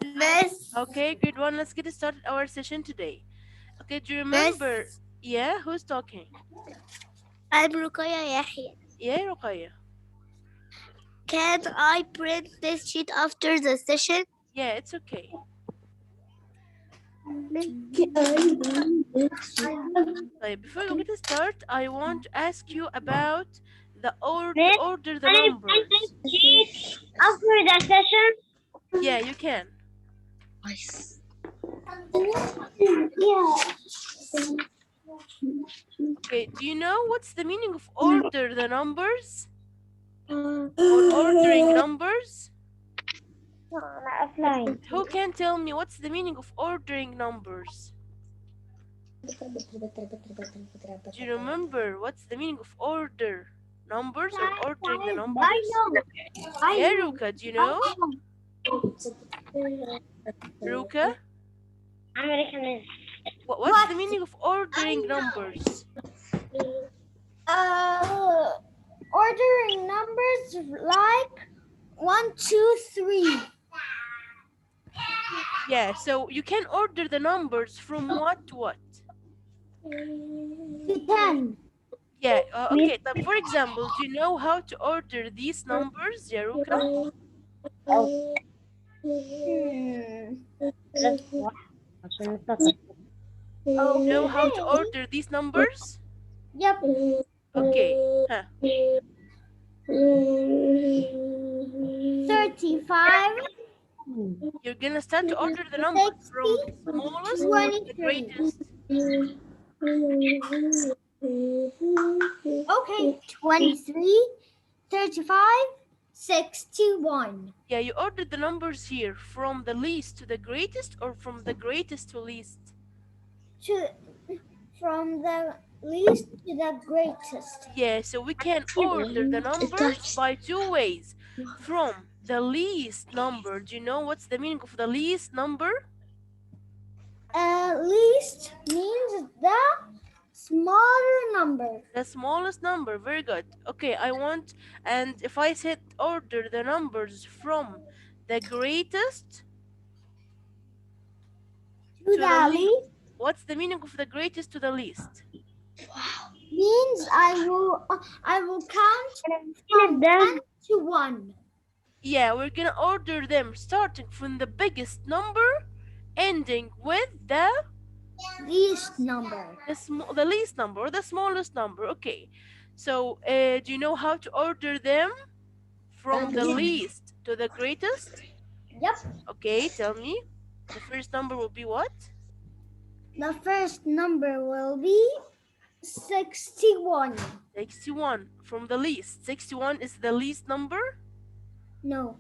Miss. Okay, grade 1, let's get started our session today. Okay, do you remember? Miss. Yeah, who's talking? I'm Rukaya Yahya. Yeah, Ruqayya. Can I print this sheet after the session? Yeah, it's okay. Before we get started, I want to ask you about to Miss, order the can I print this numbers. sheet after the session? Yeah, you can. Nice. Okay, do you know what's the meaning of order the numbers or ordering numbers? أنا offline. Who can tell me what's the meaning of ordering numbers? Do you remember what's the meaning of order numbers or ordering the I numbers? know. I Yeah, know. Ruka, do you I know? know. Ruka, American Miss. what's the meaning of ordering numbers? Ordering numbers like 1, 2, 3. Yeah, so you can order the numbers from what to what? To 10. Yeah, Miss, okay, but for example, do you know how to order these numbers, Yaruka? أو Hmm. ثلاثة واحد عشان نفتكر. You know how to Okay. order these numbers? Yep. Okay, huh. 35, You're gonna start to order the numbers 60, from the smallest to the 23. greatest. Okay, 23, 35, 61. Yeah, you ordered the numbers here from the least to the greatest or from the greatest to least? To, from the least to the greatest. Yeah, so we can order the numbers by two ways. From the least number, do you know what's the meaning of the least number? Least means the smaller number. The smallest number, very good. Okay, and if I said order the numbers from the greatest To to the the least, least what's the meaning of the greatest to the least? means I will count from نبدأ 10 to 1. Yeah, we're gonna order them starting from the biggest number, ending with the Least number. the least number or the smallest number. Okay, so do you know how to order them from the Yep. least to the greatest? Yep. Okay, tell me. The first number will be what? The first number will be 61. 61 from the least. 61 is the least number. No.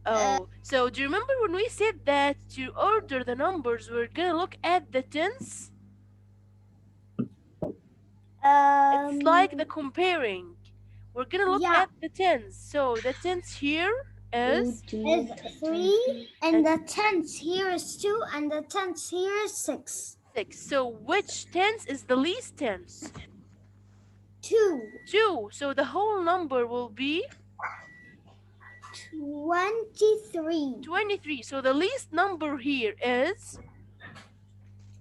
Oh, so do you remember when we said that to order the numbers, we're gonna look at the tens? It's like the comparing. We're gonna look Yeah, at the tens. So the tens here is is 3, and the tenth here is 2, and the tenth here is 6. 6. So which tens is the least tens? 2, 2. So the whole number will be 23. 23. So the least number here is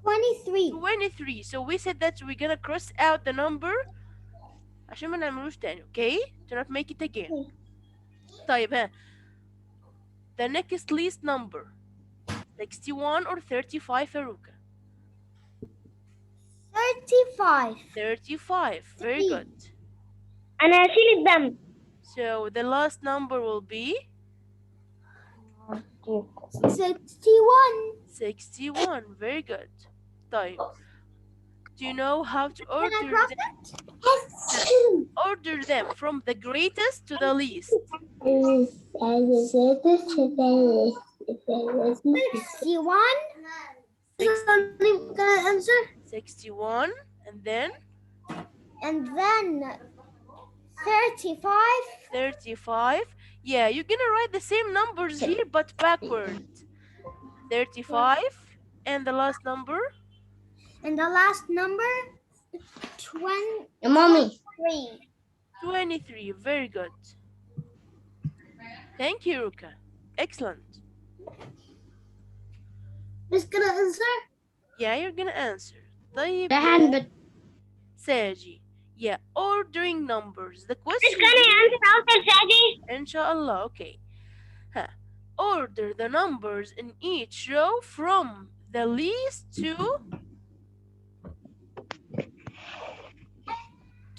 23. 23. So we said that we're gonna cross out the number عشان ما نعملوش تاني. Okay? Do not make it again. طيب ها. The next least number. 61 or 35 Faruka? 35. 35. Very good. أنا أشيل الدم. So the last number will be 61. 61. Very good. طيب. Do you know how to Can I order cross them? it? Order them from the greatest to the least. 61. Gonna answer. 61 and then And then 35. 35. Yeah, you're gonna write the same numbers here but backward. 35 and the last number And the last number 23. Mommy. 23. Very good. Thank you, Ruka. Excellent. Miss, can I answer? Yeah, you're gonna answer. طيب Rehan, يا but ساجي. Yeah, ordering numbers. The Miss, question can I here, answer after Shadi? inshallah, okay. Huh. Order the numbers in each row from the least to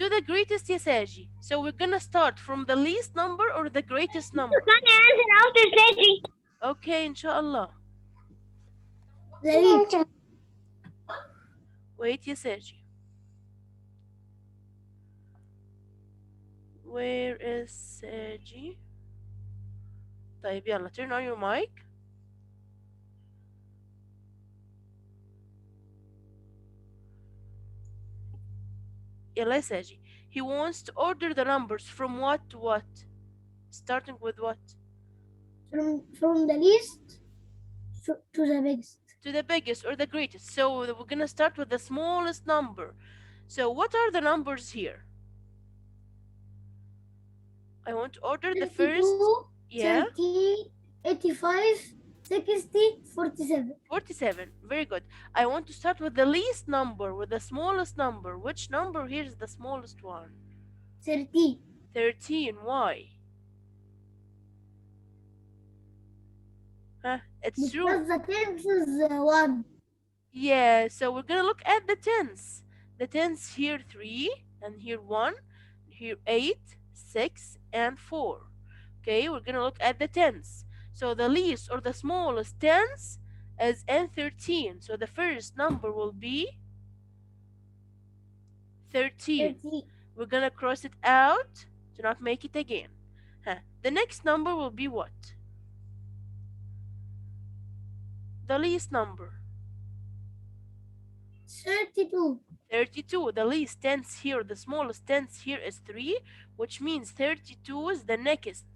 the greatest يا ساجي. So we're gonna start from the least number or the greatest number. Can I answer after Shadi? Okay, inshallah. The least. Wait يا ساجي. Where is ساجي؟ طيب يلا turn on your mic. يلا يا ساجي. He wants to order the numbers from what to what? Starting with what? From the least to the biggest. To the biggest or the greatest. So we're gonna start with the smallest number. So what are the numbers here? I want to order the first. 32, Yeah, 30, 85, 60, 47. 47. Very good. I want to start with the least number, with the smallest number. Which number here is the smallest one? 13. 13. Why? Huh? It's true. Because the tenth is 1. Yeah, so we're gonna look at the tens. The tens here 3, and here 1, here 8, 6, and 4. Okay, we're gonna look at the tens. So the least or the smallest tens is N13. So the first number will be 13. 30. We're gonna cross it out to not make it again. Huh. The next number will be what? The least number. 32. 32. The least tens here, the smallest tens here is 3, which means 32 is the next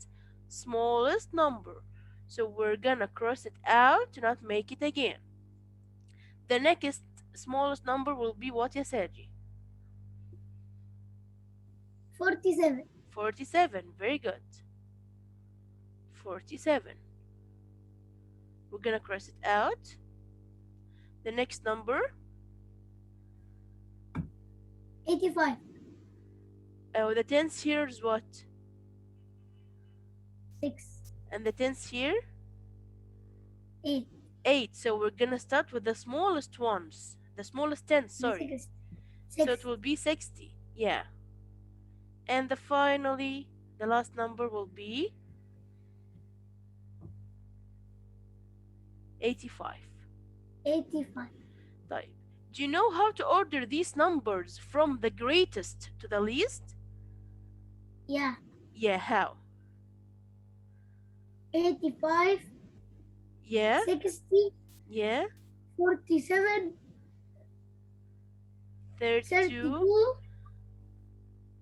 smallest number. So we're gonna cross it out to not make it again. The next smallest number will be what, ya Sergi? 47. 47. Very good. 47. We're gonna cross it out. The next number, 85. the tens here is what? 6. And the tens here? 8. 8. So we're gonna start with the smallest ones. The smallest tens, sorry. 6. So it will be 60. Yeah. And finally, the last number will be 85. 85. طيب. Do you know how to order these numbers from the greatest to the least? Yeah. Yeah, how? 85. Yeah, 60. yeah. 47. 32, 32.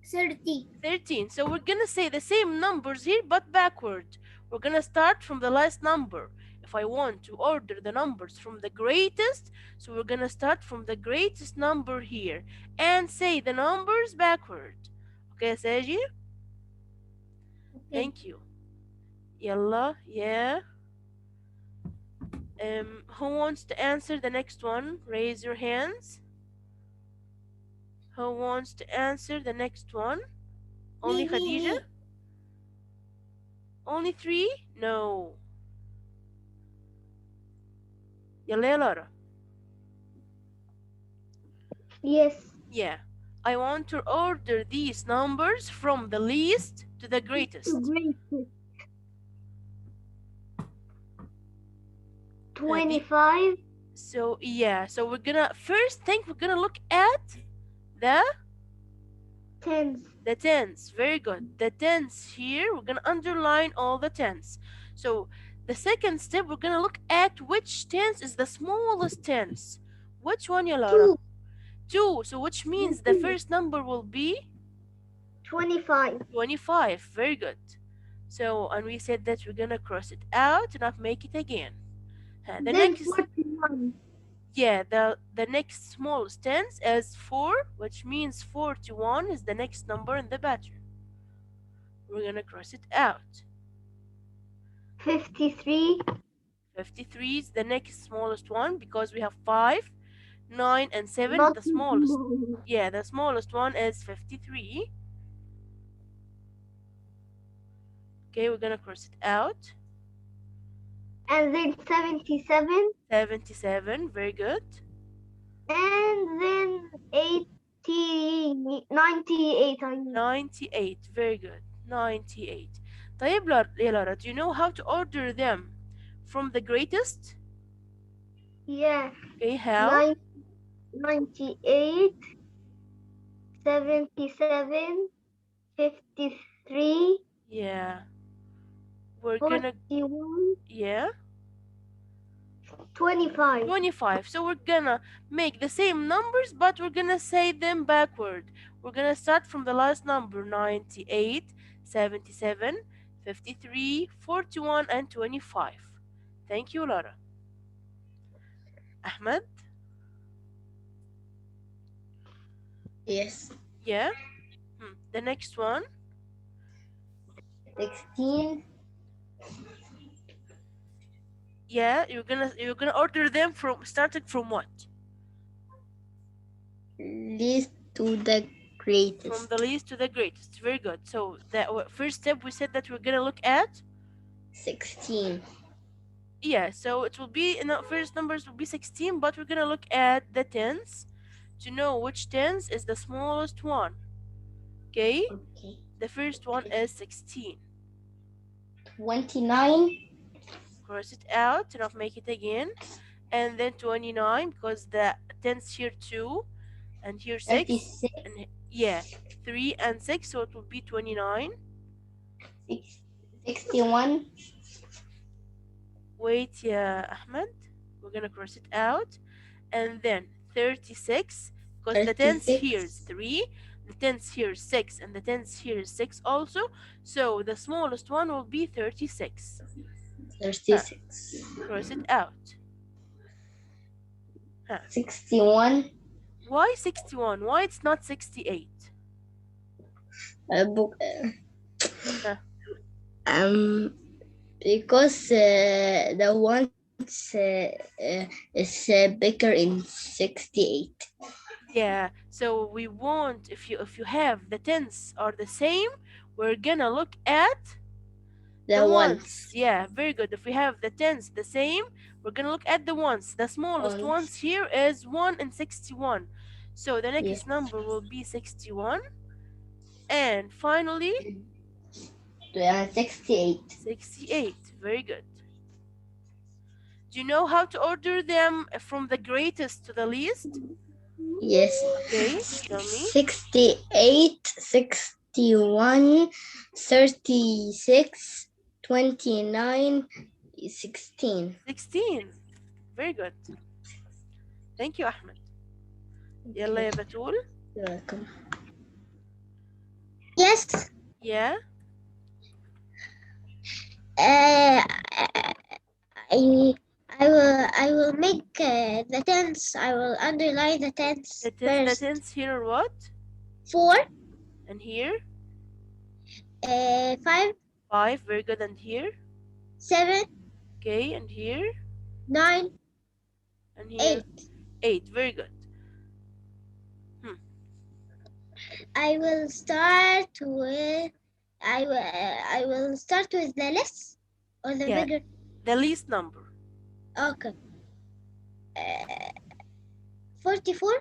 30. 13. So we're gonna say the same numbers here but backward. We're gonna start from the last number. If I want to order the numbers from the greatest, so we're gonna start from the greatest number here and say the numbers backward. Okay, Saji? Okay. Thank you. Yalla, yeah. Who wants to answer the next one? Raise your hands. Who wants to answer the next one? Only Khadija? Only 3? No. Yalla ya Lara. Yes. Yeah. I want to order these numbers from the least to the greatest. Greatest. 25. So yeah, so we're gonna first thing we're gonna look at the Tens. tens. Very good. The tens here, we're gonna underline all the tens. So the second step, we're gonna look at which tens is the smallest tens. Which one, ya Lara? 2. So which means the first number will be 25. 25. Very good. So, and we said that we're gonna cross it out to not make it again. The Then next, 41. yeah, the next smallest tens is 4, which means 41 is the next number in the pattern. We're gonna cross it out. 53. 53 is the next smallest one because we have 5, 9, and 7. Not The smallest, small. yeah, the smallest one is 53. Okay, we're gonna cross it out. And then 77. 77, very good. And then 98, I mean. 98, very good. 98. طيب يا لارا, do you know how to order them from the greatest? Yeah. Okay, how? 98, 77, 53, Yeah, we're gonna, 41, yeah, 25. 25. So we're gonna make the same numbers, but we're gonna say them backward. We're gonna start from the last number, 98, 77, 53, 41, and 25. Thank you, Lara. Ahmed? Yes. Yeah? The next one? 16. Yeah, you're gonna order them from starting from what? Least to the greatest. From the least to the greatest. Very good. So the first step we said that we're gonna look at. 16. Yeah, so it will be in the first numbers will be 16, but we're gonna look at the tens to know which tens is the smallest one. Okay, Okay. the first one is 16. 29. Cross it out and I'll make it again, and then 29 because the tens here 2 and here 6, 36. and yeah 3 and 6, so it will be 29. 61. Wait, yeah, Ahmed, we're gonna cross it out, and then 36 because the tens here is 3, the tens here is 6, and the tens here is 6 also, so the smallest one will be 36. 36. Cross it out. 61. Why 61? Why it's not 68? Book. Huh. Because the ones is bigger in 68. Yeah, so we want, if you have the tens are the same, we're gonna look at The ones. Yeah, very good. If we have the tens the same, we're gonna look at the ones. The smallest ones here is 1 and 61. So the next Yes. number will be 61. And finally, 68. 68. Very good. Do you know how to order them from the greatest to the least? Yes. Okay, tell me. 68, 61, 36, 29, 16. 16. Very good. Thank you, Ahmed. يلا يا بتول. You're welcome. Yes. Yeah. I will make the tens. I will underline the tens The first. tens here are what? 4, And here? 5, 5. Very good. And here? 7, Okay. And here? 9, And here? 8. 8. Very good. I will start with the less or the Yeah. bigger. The least number. Okay. 44.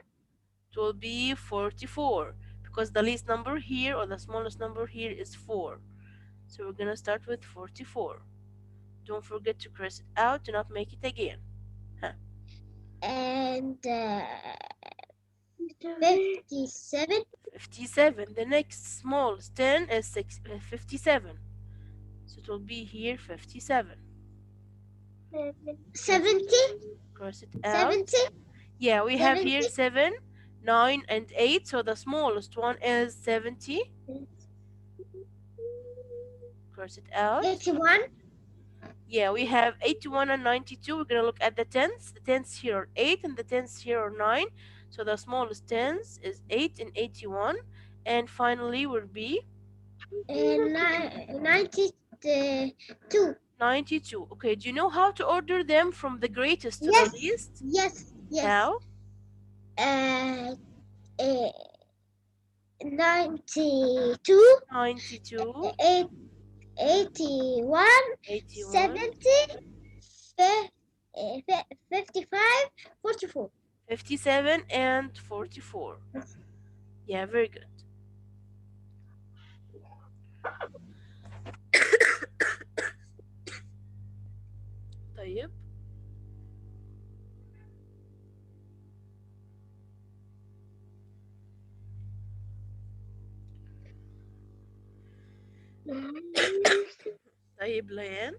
It will be 44 because the least number here or the smallest number here is 4. So we're gonna start with 44. Don't forget to cross it out. Do not make it again. And 57. 57. The next smallest 10 is 57. So it will be here 57. 70. Cross it out. 70. Yeah, we have here 7, 9, and 8. So the smallest one is 70. Cross it out. 81. Yeah, we have 81 and 92. We're gonna look at the tens. The tens here are 8 and the tens here are 9. So the smallest tens is 8 and 81. And finally will be 92. 92. Okay, do you know how to order them from the greatest to Yes. the least? Yes. Yes. How? Uh, uh, 92, 92, 81, 81, 70, 55, 44. 57, and 44. Yeah, very good. طيب. طيب ليان.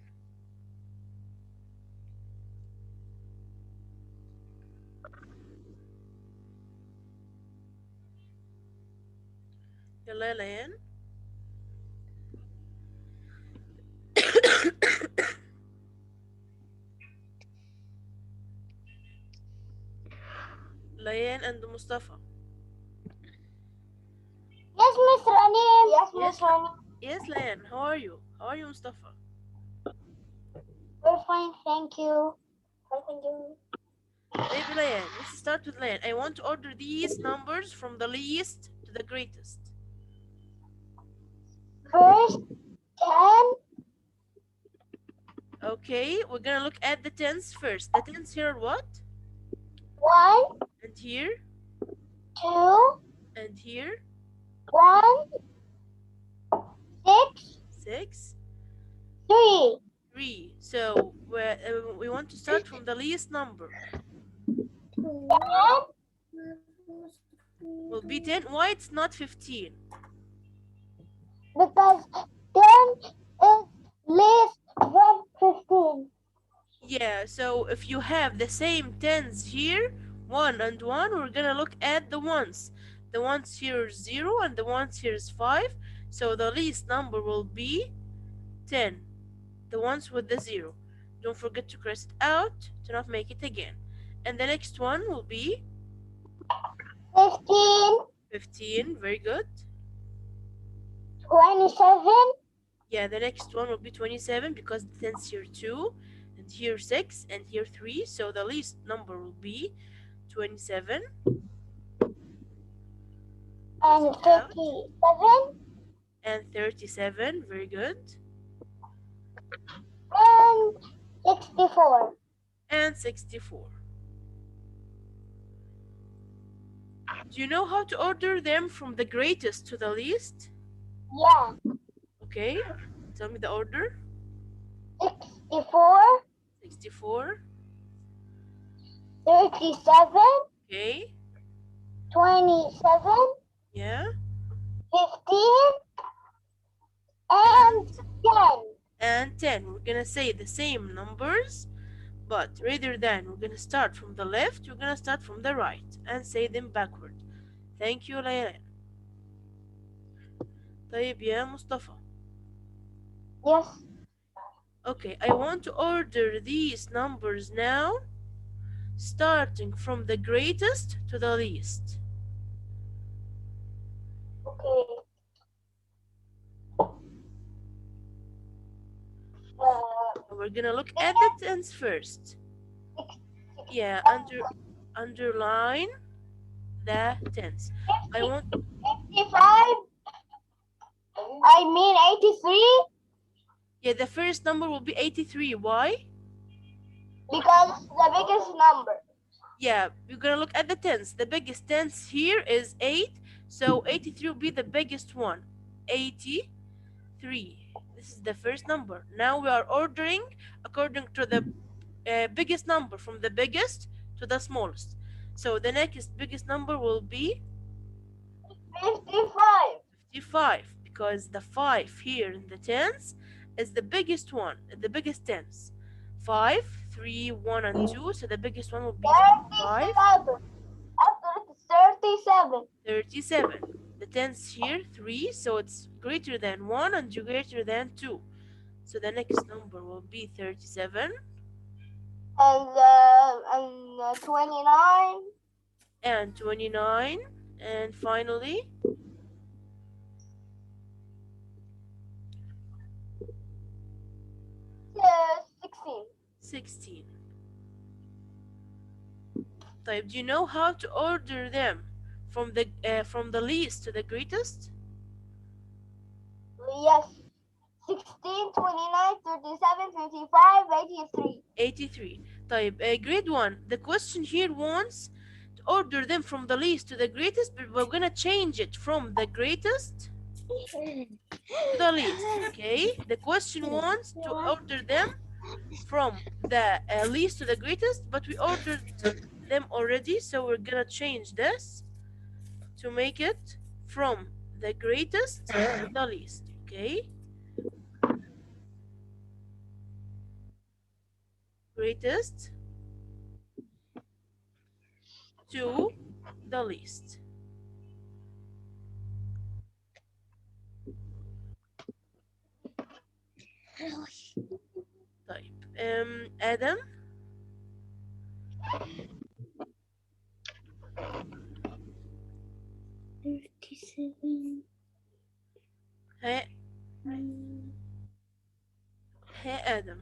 يلا يا ليان. ليان and Mustafa. Yes, Miss Ranim. Yes, Yes, Miss Ranim. Yes, Layan, how are you? How are you, Mustafa? We're fine, thank you. Thank you. طيب Layan, let's start with Layan. I want to order these numbers from the least to the greatest. First, 10. Okay, we're gonna look at the tens first. The tens here are what? 1, And here? 2, And here? 1, 6, 6, 3. 3. So we want to start from the least number. 10. Will be 10. Why it's not 15? Because 10 is less than 15. Yeah, so if you have the same tens here, 1 and 1, we're gonna look at the ones. The ones here is 0 and the ones here is 5. So the least number will be 10. The ones with the 0. Don't forget to cross it out to not make it again. And the next one will be 15, 15. Very good. 27, Yeah, the next one will be 27 because the tens here 2 and here 6 and here 3. So the least number will be 27. and 57, And 37. Very good. and 64. And 64. Do you know how to order them from the greatest to the least? Yeah. Okay, tell me the order. 64, 64. 37, Okay, 27, yeah. 15, and 10. And 10. We're gonna say the same numbers, but rather than we're gonna start from the left, we're gonna start from the right and say them backward. Thank you, Layla. طيب يا مصطفى. Yes. Okay, I want to order these numbers now, starting from the greatest to the least. Okay. We're gonna look at the tens first. Yeah, underline the tens. I want 55. I mean 83 yeah, the first number will be 83. Why? because the biggest number. Yeah, we're gonna look at the tens. The biggest tens here is 8, so 83 will be the biggest one. 83. This is the first number. Now we are ordering according to the biggest number, from the biggest to the smallest. So the next biggest number will be 55. 55, because the 5 here in the tens is the biggest one, the biggest tens. 5, 3, 1, and 2. So the biggest one will be 5. 37. After it's 37. 37. The tens here 3, so it's greater than 1 and greater than 2. So the next number will be 37. And 29. And 29. And finally 30. 16. طيب, do you know how to order them from the least to the greatest? Yes. 16, 29, 37, 55, 83. 83. طيب, grade 1. The question here wants to order them from the least to the greatest, but we're gonna change it from the greatest to the least. Okay? The question wants to order them from the least to the greatest, but we ordered them already, so we're gonna change this to make it from the greatest to the least. Okay? Greatest to the least. طيب, Adam, 37. ها Adam.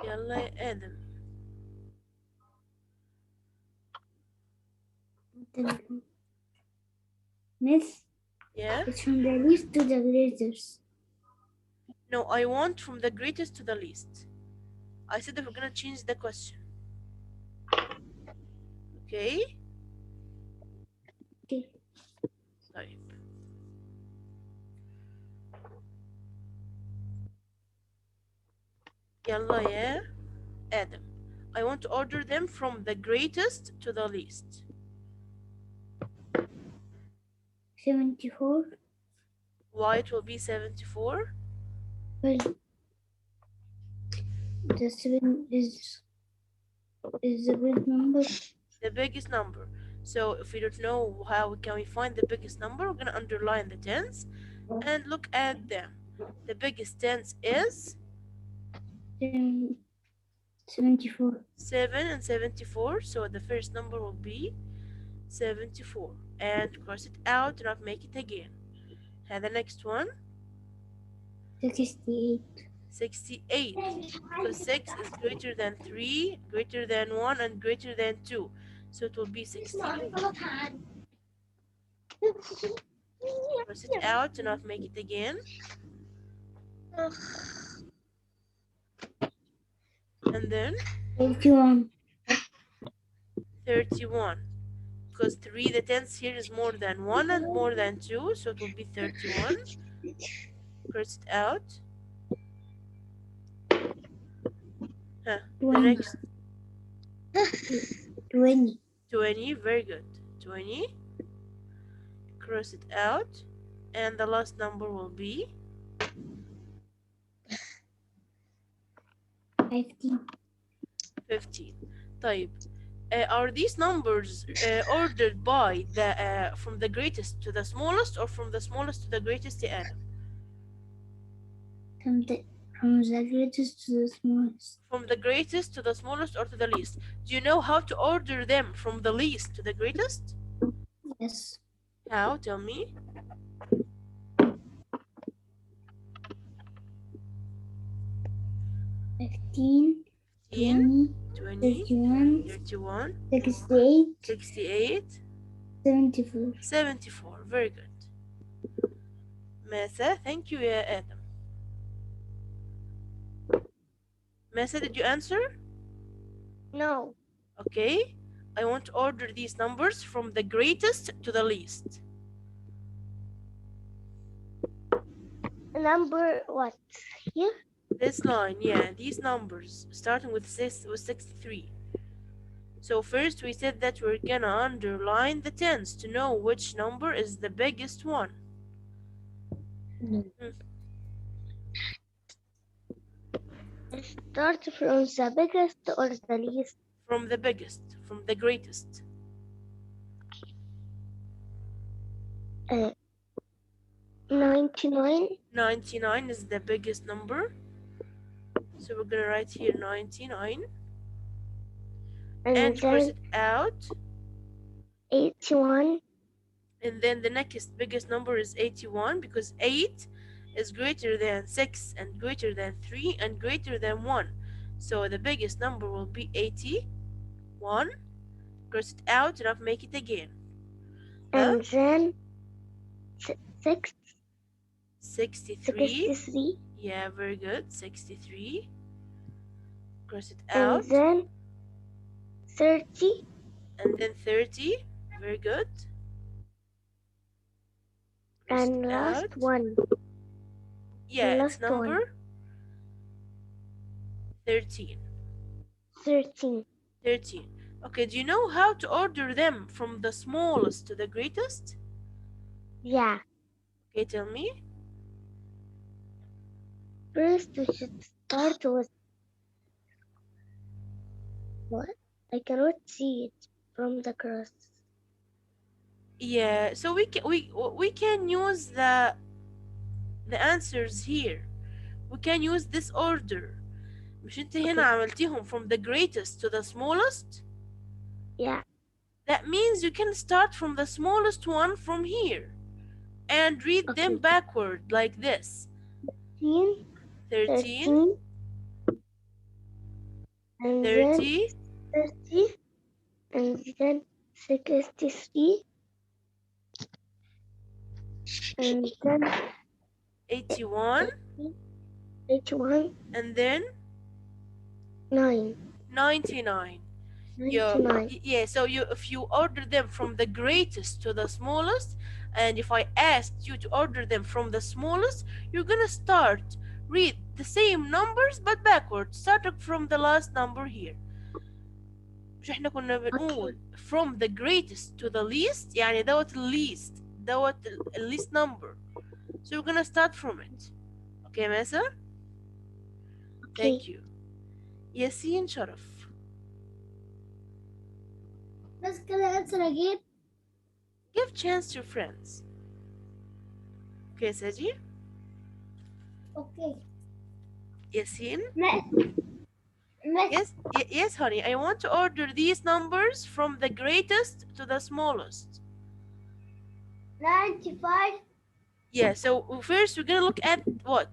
يلا يا آدم. Miss, Yeah? it's from the least to the greatest. No, I want from the greatest to the least. I said that we're gonna change the question. Okay? Okay. طيب. يلا يا Adam. I want to order them from the greatest to the least. 74. Why it will be 74? Well, the 7 is the big number. The biggest number. So if we don't know how can we find the biggest number, we're gonna underline the tens and look at them. The biggest tens is 74. 7 and 74. So the first number will be 74. And cross it out, do not make it again. And the next one, 68. 68. Because 6 is greater than 3, greater than 1, and greater than 2. So it will be 68. Cross it out, do not make it again. And then 81. 31. Because 3, the tens here is more than 1 and more than 2, so it will be 31. Cross it out. The 20. next 20. 20, very good. 20. Cross it out. And the last number will be 15. 15. طيب, are these numbers ordered by the from the greatest to the smallest or from the smallest to the greatest, يا Adam? From the greatest to the smallest. From the greatest to the smallest or to the least? Do you know how to order them from the least to the greatest? Yes. How? Tell me. Fifteen, 15, 20, 20, 31, 31, 68, 68, 74. 74. Very good. Mesa, thank you, يا Adam. Mesa, did you answer? No. Okay. I want to order these numbers from the greatest to the least. Number what? Here? This line, yeah, these numbers, starting with 63. So first we said that we're gonna underline the tens to know which number is the biggest one. Start from the biggest or the least? From the biggest, from the greatest. 99. 99 is the biggest number. So we're gonna write here 99 and cross then it out. 81. And then the next biggest number is 81 because 8 is greater than 6 and greater than 3 and greater than 1. So the biggest number will be 81. Cross it out and I'll make it again. Huh? And then 6, 63. 63. Yeah, very good. 63. Cross it And out. then 30. And then 30. Very good. Cross And it last out. one. Yeah, it's Last one. number 13. 13. 13. Okay, do you know how to order them from the smallest to the greatest? Yeah. Okay, tell me. First, we should start with what? I cannot see it from the cross. Yeah, so we can use the answers here. We can use this order. مش انت هنا Okay. عملتيهم from the greatest to the smallest? Yeah. That means you can start from the smallest one from here and read them Okay. backward like this. 13. 13, 13. And then 30, 30. And then 63. And then 81, 81. and then 9. 99. 99. Yeah, so if you order them from the greatest to the smallest, and if I asked you to order them from the smallest, you're gonna read the same numbers but backwards, starting from the last number here. مش احنا كنا بنقول from the greatest to the least، يعني دوت ال least number. So you're gonna start from it. Okay, Mesa? Okay. Thank you. ياسين شرف. بس كده answer again. Give chance to your friends. Okay, Saji? Okay. Yasin? Next. Yes, honey. I want to order these numbers from the greatest to the smallest. 95. Yeah, so first we're gonna look at what?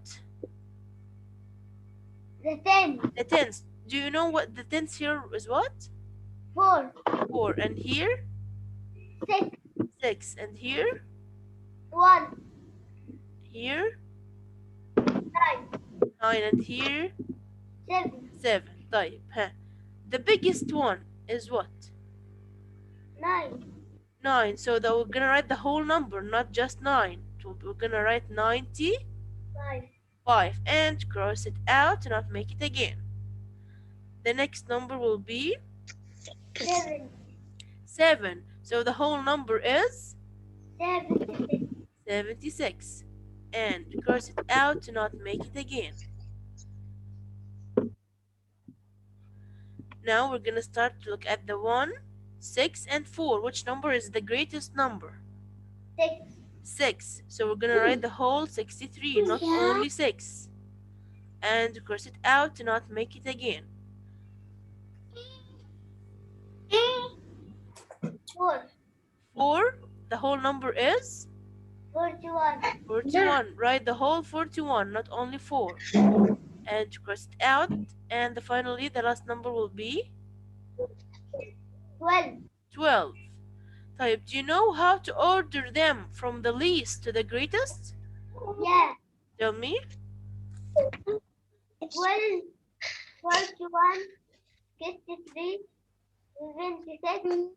The 10. The tens. Do you know what the tens here is what? 4. 4. And here? 6. 6. And here? 1. Here? 9. 9. And here? 7. 7. طيب, ها. The biggest one is what? 9. 9. So that we're gonna write the whole number, not just 9. So we're gonna write 95 5. and cross it out and not make it again. The next number will be 7. 7. So the whole number is 76. 76. And cross it out to not make it again. Now we're gonna start to look at the 1, 6, and 4. Which number is the greatest number? 6. 6. So we're gonna write the whole 63, not only 6. And cross it out to not make it again. 4. 4. The whole number is 41. 41. Write the whole 41, not only 4. And cross it out. And finally, the last number will be 12. 12. طيب, do you know how to order them from the least to the greatest? Yeah. Tell me. 12. 41. 53. 76.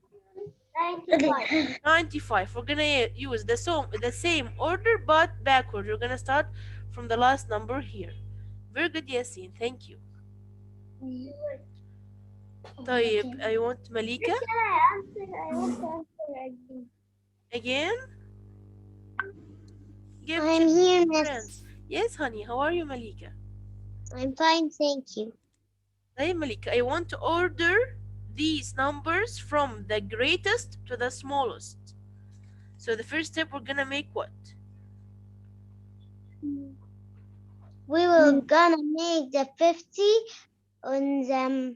95. 95. We're gonna use the same order but backward. We're gonna start from the last number here. Very good, Yasin. Thank you. طيب, I want Malika I want to answer again. again. Give I'm chance here, to Miss. friends. Yes, honey. How are you, Malika? I'm fine, thank you. طيب, Malika, I want to order these numbers from the greatest to the smallest. So the first step, we're gonna make what? We will gonna make the 50 on the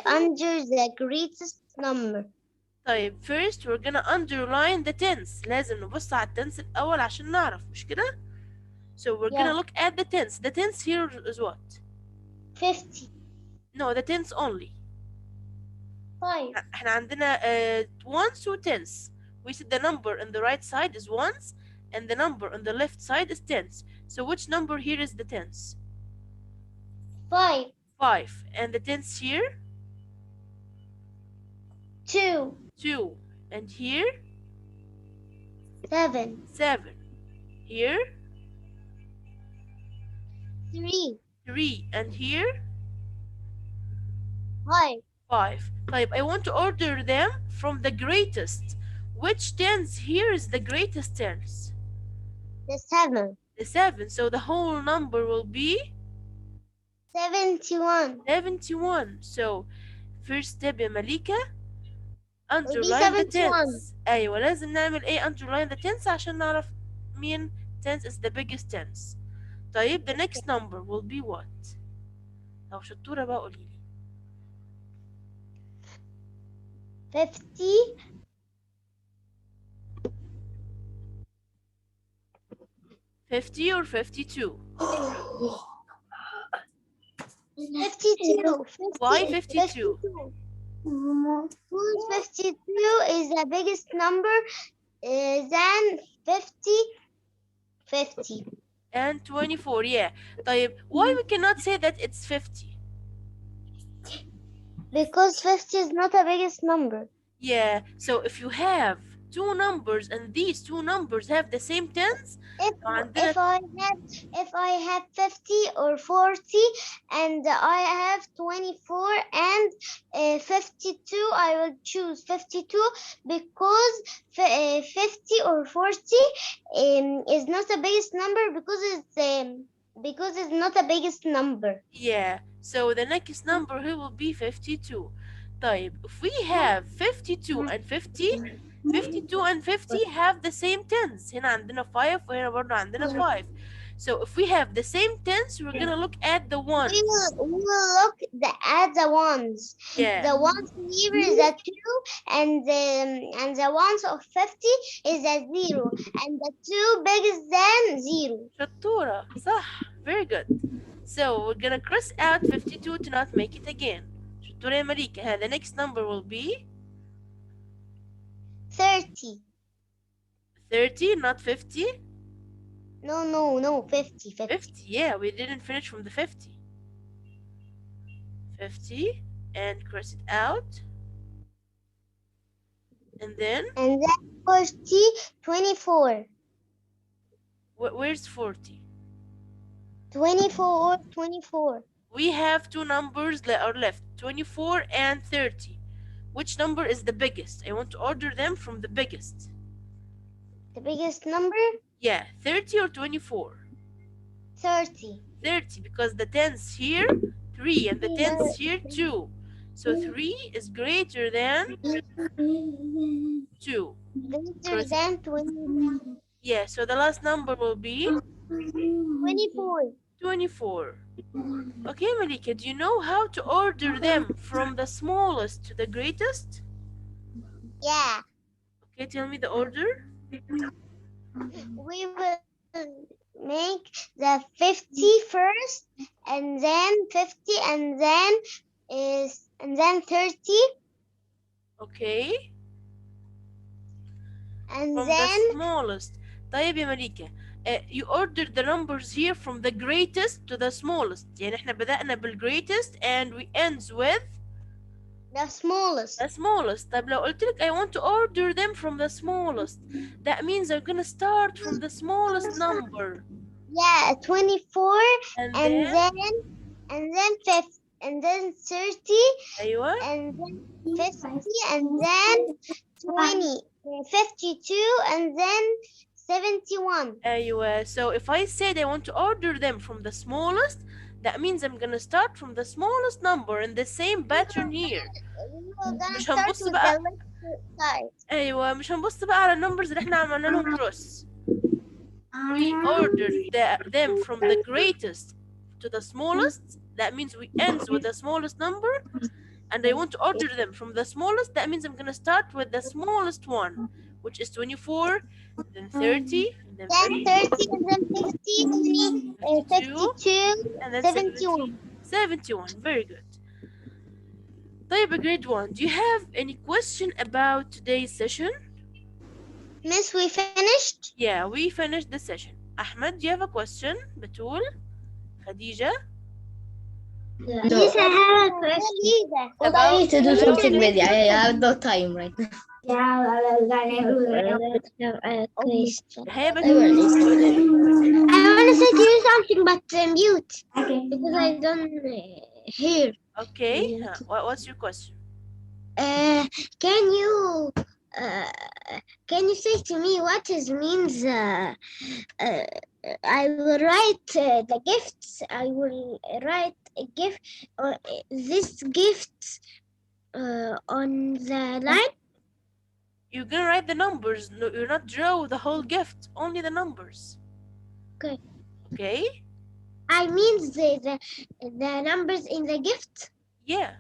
under the greatest number. طيب first we're gonna underline the tens. لازم نبص على التنس الأول عشان نعرف، مش كده؟ So we're gonna Yeah. look at the tens. The tens here is what? 50. No, the tens only. 5. احنا عندنا ones و tens. We said the number on the right side is ones and the number on the left side is tens. So which number here is the tens? 5. 5. And the tens here? 2. 2. And here? 7. 7. Here? 3. 3. And here? 5. 5. طيب I want to order them from the greatest. Which tens here is the greatest tens? The 7. The 7. So the whole number will be 71. 71. So first step يا مليكة will be underline the 71. tens. أيوة لازم نعمل إيه underline the tens عشان نعرف مين tens is the biggest tens. طيب the next number will be what؟ لو شطورة بقى قوليلي. 50. 50 or 52? 52. Why 52? Because 52 is the biggest number than 50. And 24, yeah. طيب why we cannot say that it's 50? Because 50 is not the biggest number. Yeah, so if you have two numbers and these two numbers have the same tens, If عندنا if I have 50 or 40 and I have 24 and 52, I will choose 52 because 50 or 40 is not the biggest number because it's not the biggest number. yeah, so the next number here will be 52. طيب if we have 52 and 50, 52 and 50 have the same tens. هنا عندنا 5 وهنا برضه عندنا 5. So if we have the same tens, we're gonna look at the ones. We will look at the ones. Yeah. The ones here is a 2 and the ones of 50 is a 0 and the 2 bigger than 0. شطورة صح. Very good. So we're gonna cross out 52 to not make it again. شطورة يا مليكة. The next number will be 30. 30, not 50. No, 50. 50, yeah, we didn't finish from the 50. 50 and cross it out. And then And then 40, 24. where's 40? 24. We have two numbers that are left, 24 and 30. Which number is the biggest? I want to order them from the biggest. The biggest number? Yeah, 30 or 24? 30. 30, because the tens here 3 and the tens here 2. So 3 is greater than 2. Greater than 20. Yeah, so the last number will be 24. 24. Okay, Malika, do you know how to order them from the smallest to the greatest? Yeah. Okay, tell me the order. We will make the 50 first, and then 50, and then 30, Okay, and from then the smallest. طيب يا مليكة, you ordered the numbers here from the greatest to the smallest. يعني احنا بدأنا بالgreatest and we ends with the smallest. the smallest. طيب لو قلت لك I want to order them from the smallest, that means I'm gonna start from the smallest number. Yeah, 24, And and then then 50, and then 30, أيوة. and then 50, and then 20, 52, and then 71. أيوة. So if I said I want to order them from the smallest, that means I'm gonna start from the smallest number in the same pattern here. We're gonna مش start هنبص with بقى. the left side. أيوة مش هنبص بقى على النمبرز اللي احنا عملنا لهم cross. We ordered them from the greatest to the smallest. That means we ends with the smallest number. and I want to order them from the smallest. That means I'm gonna start with the smallest one, which is 24, then 30, and then Then 30, and then 50, 52, 52, and then 71. 71. Very good. طيب grade 1, do you have any question about today's session? Miss, we finished? Yeah, we finished the session. Ahmed, do you have a question? Batul? Khadija? No. Yes, I have a question. But I need to do something ready. I have no time right now. A question. هيا I will Batul. I want to say to you something, but mute. Okay. Because I don't hear. Okay, what's your question? Can you say to me what is means? I will write the gifts. I will write a gift. This gift on the line. You're gonna write the numbers. No, you're not draw the whole gift, only the numbers. Okay. Okay? I mean the numbers in the gift. Yeah.